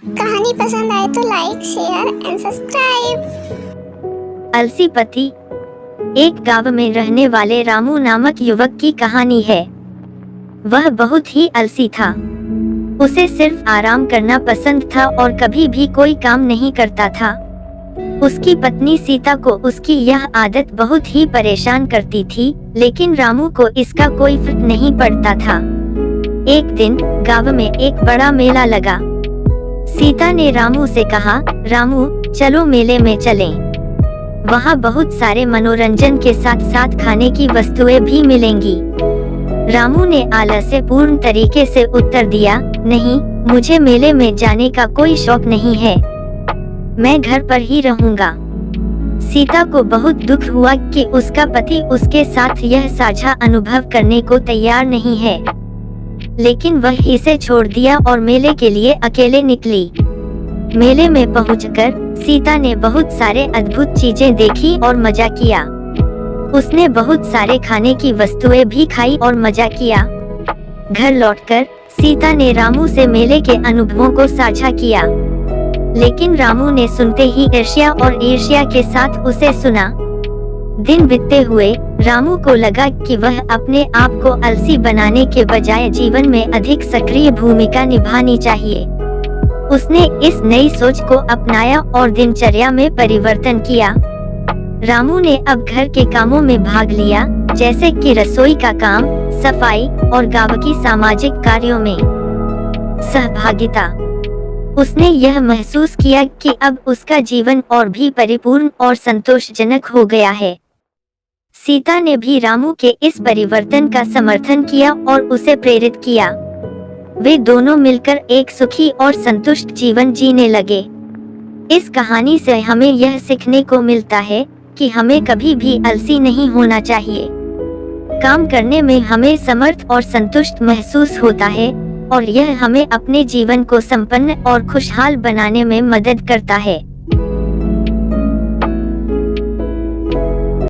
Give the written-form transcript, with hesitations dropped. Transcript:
कहानी पसंद आए तो लाइक, शेयर एंड सब्सक्राइब। अलसी पति। एक गांव में रहने वाले रामू नामक युवक की कहानी है। वह बहुत ही आलसी था। उसे सिर्फ आराम करना पसंद था और कभी भी कोई काम नहीं करता था। उसकी पत्नी सीता को उसकी यह आदत बहुत ही परेशान करती थी, लेकिन रामू को इसका कोई फर्क नहीं पड़ता था। एक दिन गांव में एक बड़ा मेला लगा। सीता ने रामू से कहा, रामू चलो मेले में चलें। वहाँ बहुत सारे मनोरंजन के साथ साथ खाने की वस्तुएं भी मिलेंगी। रामू ने आलस से पूर्ण तरीके से उत्तर दिया, नहीं, मुझे मेले में जाने का कोई शौक नहीं है, मैं घर पर ही रहूंगा। सीता को बहुत दुख हुआ कि उसका पति उसके साथ यह साझा अनुभव करने को तैयार नहीं है, लेकिन वह इसे छोड़ दिया और मेले के लिए अकेले निकली। मेले में पहुंचकर सीता ने बहुत सारे अद्भुत चीजें देखी और मजा किया। उसने बहुत सारे खाने की वस्तुएं भी खाई और मजा किया। घर लौटकर सीता ने रामू से मेले के अनुभवों को साझा किया, लेकिन रामू ने सुनते ही ईर्ष्या के साथ उसे सुना। दिन बीतते हुए रामू को लगा कि वह अपने आप को आलसी बनाने के बजाय जीवन में अधिक सक्रिय भूमिका निभानी चाहिए। उसने इस नई सोच को अपनाया और दिनचर्या में परिवर्तन किया। रामू ने अब घर के कामों में भाग लिया, जैसे कि रसोई का काम, सफाई और गांव की सामाजिक कार्यों में सहभागिता। उसने यह महसूस किया कि अब उसका जीवन और भी परिपूर्ण और संतोषजनक हो गया है। सीता ने भी रामू के इस परिवर्तन का समर्थन किया और उसे प्रेरित किया। वे दोनों मिलकर एक सुखी और संतुष्ट जीवन जीने लगे। इस कहानी से हमें यह सीखने को मिलता है कि हमें कभी भी आलसी नहीं होना चाहिए। काम करने में हमें समर्थ और संतुष्ट महसूस होता है और यह हमें अपने जीवन को संपन्न और खुशहाल बनाने में मदद करता है।